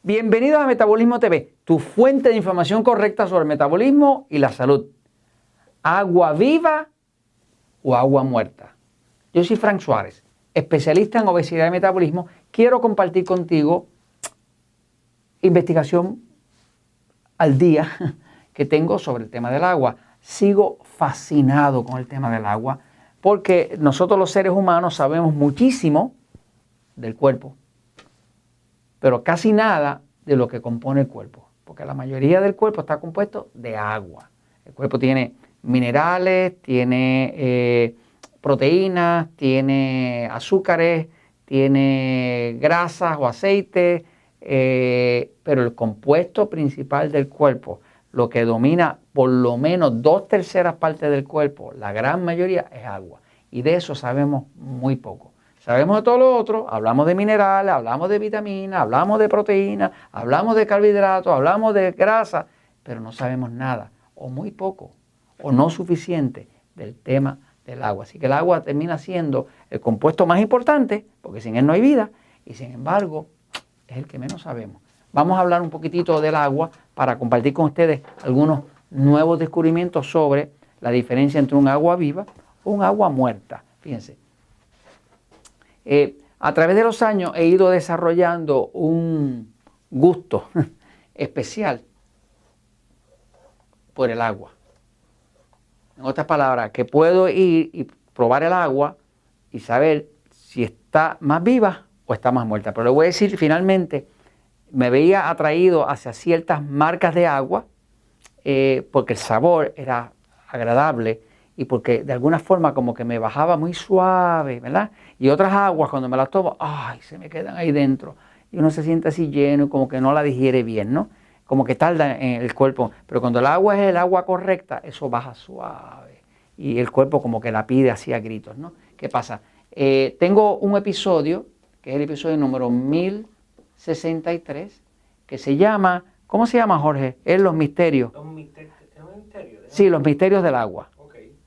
Bienvenidos a Metabolismo TV, tu fuente de información correcta sobre el metabolismo y la salud. ¿Agua viva o agua muerta? Yo soy Frank Suárez, especialista en obesidad y metabolismo. Quiero compartir contigo investigación al día que tengo sobre el tema del agua. Sigo fascinado con el tema del agua porque nosotros los seres humanos sabemos muchísimo del cuerpo, pero casi nada de lo que compone el cuerpo, porque la mayoría del cuerpo está compuesto de agua. El cuerpo tiene minerales, tiene proteínas, tiene azúcares, tiene grasas o aceites, pero el compuesto principal del cuerpo, lo que domina por lo menos 2/3 partes del cuerpo, la gran mayoría es agua, y de eso sabemos muy poco. Sabemos de todo lo otro, hablamos de minerales, hablamos de vitaminas, hablamos de proteínas, hablamos de carbohidratos, hablamos de grasa, pero no sabemos nada, o muy poco, o no suficiente del tema del agua. Así que el agua termina siendo el compuesto más importante, porque sin él no hay vida, y sin embargo es el que menos sabemos. Vamos a hablar un poquitito del agua para compartir con ustedes algunos nuevos descubrimientos sobre la diferencia entre un agua viva o un agua muerta. Fíjense. A través de los años he ido desarrollando un gusto especial por el agua. En otras palabras, que puedo ir y probar el agua y saber si está más viva o está más muerta. Pero le voy a decir, finalmente, me veía atraído hacia ciertas marcas de agua porque el sabor era agradable y porque de alguna forma como que me bajaba muy suave, ¿verdad? Y otras aguas cuando me las tomo, ¡ay!, se me quedan ahí dentro. Y uno se siente así lleno y como que no la digiere bien, ¿no? Como que tarda en el cuerpo. Pero cuando el agua es el agua correcta, eso baja suave. Y el cuerpo como que la pide así a gritos, ¿no? ¿Qué pasa? Tengo un episodio, que es el episodio número 1063, que se llama, ¿cómo se llama, Jorge? Es Los Misterios. ¿Es un misterio? Sí, Los Misterios del Agua.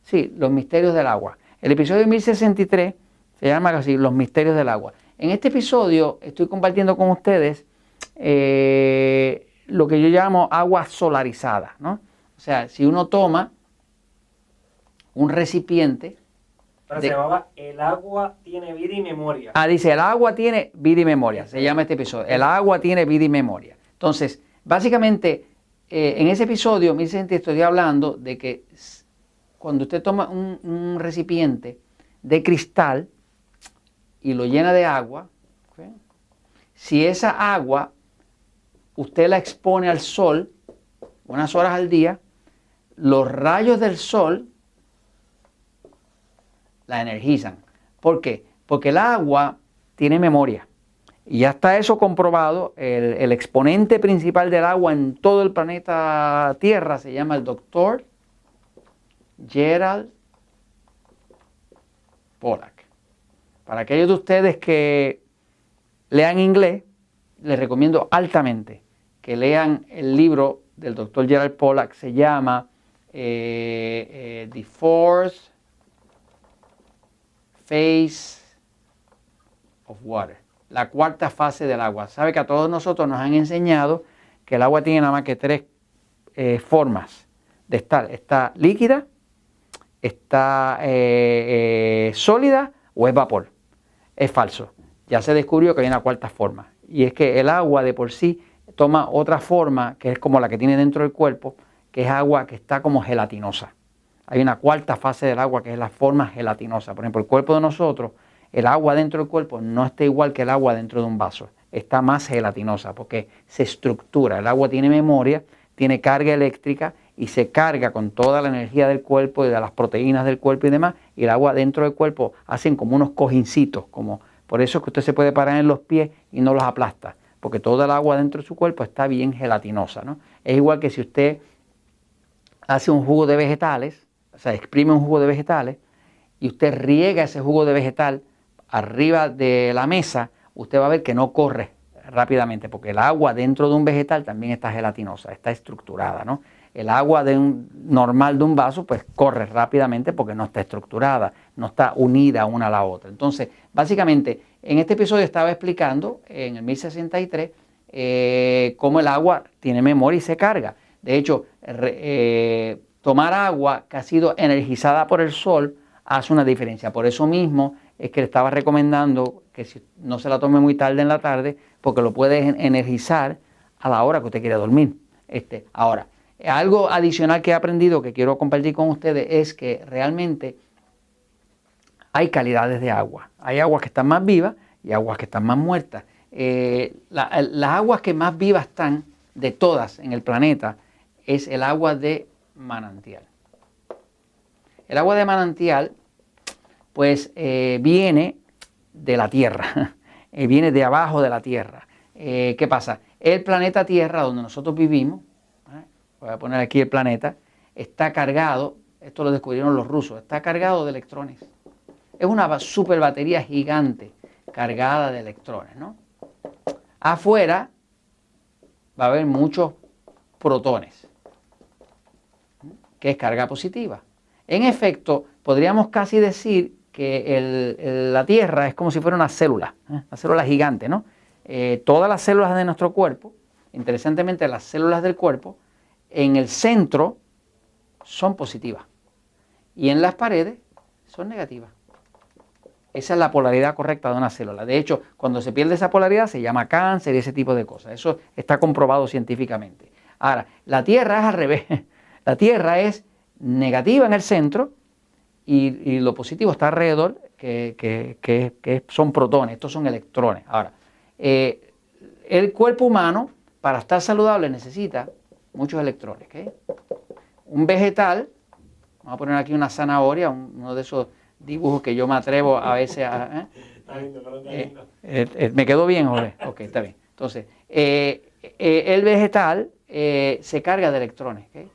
Sí, Los Misterios del Agua. El episodio 1063 se llama así, Los Misterios del Agua. En este episodio estoy compartiendo con ustedes lo que yo llamo agua solarizada, ¿no? O sea, si uno toma un recipiente... Pero se llamaba El agua tiene vida y memoria. Dice, el agua tiene vida y memoria. Se llama este episodio. El agua tiene vida y memoria. Entonces, básicamente, en ese episodio 1063 estoy hablando de que cuando usted toma un recipiente de cristal y lo llena de agua, ¿okay?, si esa agua usted la expone al sol unas horas al día, los rayos del sol la energizan. ¿Por qué? Porque el agua tiene memoria. Y ya está eso comprobado. El exponente principal del agua en todo el planeta Tierra se llama el Dr. Gerald Pollack. Para aquellos de ustedes que lean inglés, les recomiendo altamente que lean el libro del Dr. Gerald Pollack. Se llama The Fourth Phase of Water, la cuarta fase del agua. Sabe que a todos nosotros nos han enseñado que el agua tiene nada más que tres formas de estar. Está líquida, está sólida o es vapor. Es falso. Ya se descubrió que hay una cuarta forma. Y es que el agua de por sí toma otra forma, que es como la que tiene dentro del cuerpo, que es agua que está como gelatinosa. Hay una cuarta fase del agua que es la forma gelatinosa. Por ejemplo, el cuerpo de nosotros, el agua dentro del cuerpo no está igual que el agua dentro de un vaso. Está más gelatinosa porque se estructura. El agua tiene memoria, tiene carga eléctrica y se carga con toda la energía del cuerpo y de las proteínas del cuerpo y demás. Y el agua dentro del cuerpo hacen como unos cojincitos. Por eso es que usted se puede parar en los pies y no los aplasta. Porque toda el agua dentro de su cuerpo está bien gelatinosa, ¿no? Es igual que si usted hace un jugo de vegetales, o sea, exprime un jugo de vegetales y usted riega ese jugo de vegetal arriba de la mesa, usted va a ver que no corre rápidamente, porque el agua dentro de un vegetal también está gelatinosa, está estructurada, ¿no? El agua normal de un vaso pues corre rápidamente porque no está estructurada, no está unida una a la otra. Entonces, básicamente, en este episodio estaba explicando, en el 1063, cómo el agua tiene memoria y se carga. De hecho, tomar agua que ha sido energizada por el sol hace una diferencia. Por eso mismo es que le estaba recomendando que no se la tome muy tarde en la tarde, porque lo puede energizar a la hora que usted quiere dormir. Ahora, algo adicional que he aprendido que quiero compartir con ustedes es que realmente hay calidades de agua. Hay aguas que están más vivas y aguas que están más muertas. Las aguas que más vivas están de todas en el planeta es el agua de manantial. El agua de manantial pues viene de la tierra, viene de abajo de la tierra. ¿Qué pasa? El planeta Tierra, donde nosotros vivimos, voy a poner aquí el planeta, está cargado, esto lo descubrieron los rusos, está cargado de electrones. Es una super batería gigante cargada de electrones, ¿no? Afuera va a haber muchos protones, que es carga positiva. En efecto, podríamos casi decir que la Tierra es como si fuera una célula gigante, ¿no? Todas las células de nuestro cuerpo, interesantemente las células del cuerpo, en el centro son positivas y en las paredes son negativas. Esa es la polaridad correcta de una célula. De hecho, cuando se pierde esa polaridad se llama cáncer y ese tipo de cosas. Eso está comprobado científicamente. Ahora, la Tierra es al revés. La Tierra es negativa en el centro y lo positivo está alrededor, que son protones, estos son electrones. Ahora, el cuerpo humano, para estar saludable, necesita muchos electrones. ¿Okay? Un vegetal, vamos a poner aquí una zanahoria, uno de esos dibujos que yo me atrevo a veces a... Está lindo, pero está lindo. ¿Me quedó bien, Jorge? Ok, está bien. Entonces, el vegetal se carga de electrones. ¿Okay?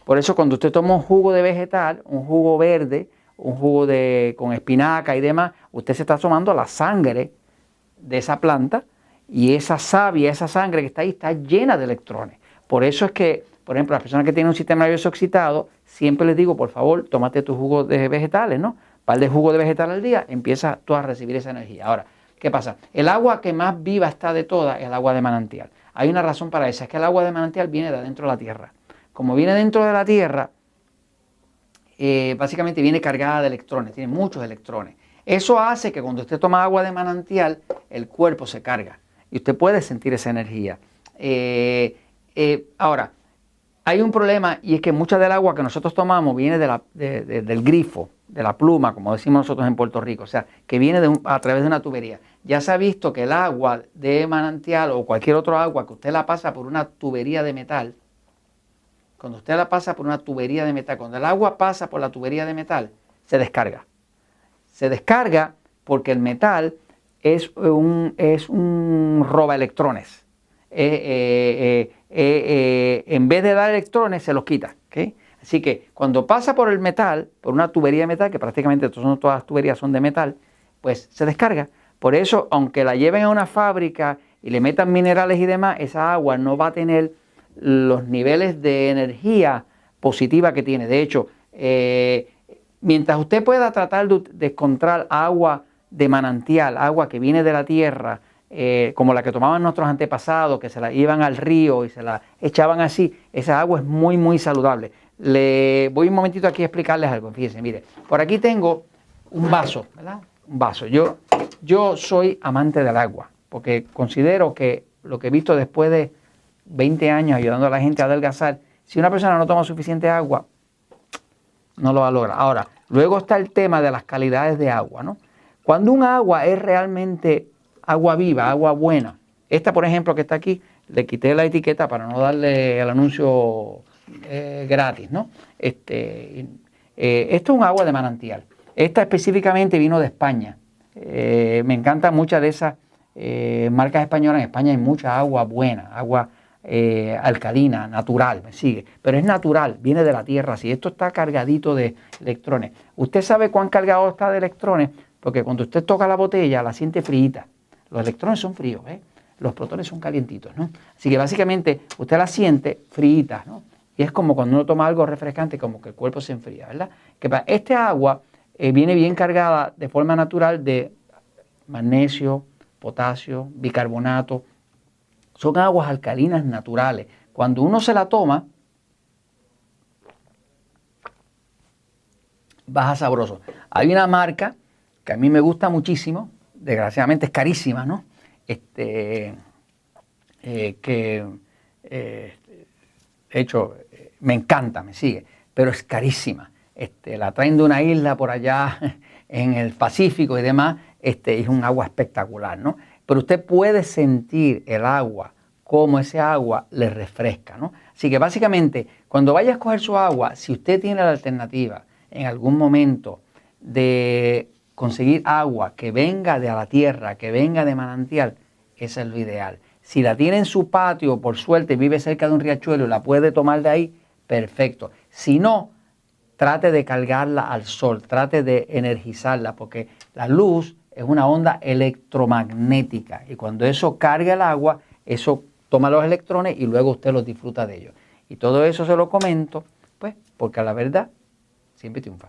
Por eso cuando usted toma un jugo de vegetal, un jugo verde, un jugo con espinaca y demás, usted se está tomando la sangre de esa planta y esa savia, esa sangre que está ahí, está llena de electrones. Por eso es que, por ejemplo, las personas que tienen un sistema nervioso excitado, siempre les digo, por favor, tómate tu jugo de vegetales, ¿no? Un par de jugo de vegetal al día, empiezas tú a recibir esa energía. Ahora, ¿qué pasa? El agua que más viva está de todas es el agua de manantial. Hay una razón para eso, es que el agua de manantial viene de adentro de la tierra. Como viene dentro de la tierra, básicamente viene cargada de electrones, tiene muchos electrones. Eso hace que cuando usted toma agua de manantial, el cuerpo se carga y usted puede sentir esa energía. Ahora, hay un problema y es que mucha del agua que nosotros tomamos viene del grifo, de la pluma, como decimos nosotros en Puerto Rico, o sea, que viene a través de una tubería. Ya se ha visto que el agua de manantial o cualquier otro agua que usted la pasa por una tubería de metal, cuando usted la pasa por una tubería de metal, cuando el agua pasa por la tubería de metal, se descarga. Se descarga porque el metal es un roba electrones. En vez de dar electrones, se los quita. ¿Okay? Así que cuando pasa por el metal, por una tubería de metal, que prácticamente todas las tuberías son de metal, pues se descarga. Por eso, aunque la lleven a una fábrica y le metan minerales y demás, esa agua no va a tener los niveles de energía positiva que tiene. De hecho, mientras usted pueda tratar de encontrar agua de manantial, agua que viene de la tierra, como la que tomaban nuestros antepasados, que se la iban al río y se la echaban así, esa agua es muy, muy saludable. Voy un momentito aquí a explicarles algo. Fíjense, mire, por aquí tengo un vaso, ¿verdad? Un vaso. Yo soy amante del agua, porque considero que lo que he visto después de 20 años ayudando a la gente a adelgazar, si una persona no toma suficiente agua, no lo va a lograr. Ahora, luego está el tema de las calidades de agua, ¿no? Cuando un agua es realmente agua viva, agua buena, esta por ejemplo que está aquí, le quité la etiqueta para no darle el anuncio gratis, ¿no? Esto es un agua de manantial. Esta específicamente vino de España. Me encantan muchas de esas marcas españolas. En España hay mucha agua buena, agua alcalina, natural, me sigue. Pero es natural, viene de la tierra, así. Esto está cargadito de electrones. ¿Usted sabe cuán cargado está de electrones? Porque cuando usted toca la botella, la siente fríita. Los electrones son fríos, ¿eh? Los protones son calientitos, ¿no? Así que básicamente usted la siente fríita, ¿no? Y es como cuando uno toma algo refrescante, como que el cuerpo se enfría, ¿verdad? Que este agua viene bien cargada de forma natural de magnesio, potasio, bicarbonato, Son aguas alcalinas naturales. Cuando uno se la toma, baja sabroso. Hay una marca que a mí me gusta muchísimo, desgraciadamente es carísima, ¿no? De hecho, me encanta, me sigue, pero es carísima. La traen de una isla por allá en el Pacífico y demás, es un agua espectacular, ¿no? Pero usted puede sentir el agua, cómo ese agua le refresca, ¿no? Así que básicamente, cuando vaya a escoger su agua, si usted tiene la alternativa en algún momento de conseguir agua que venga de la tierra, que venga de manantial, eso es lo ideal. Si la tiene en su patio, por suerte vive cerca de un riachuelo y la puede tomar de ahí, perfecto. Si no, trate de cargarla al sol, trate de energizarla, porque la luz es una onda electromagnética y cuando eso carga el agua, eso toma los electrones y luego usted los disfruta de ellos. Y todo eso se lo comento, pues, porque a la verdad siempre triunfa.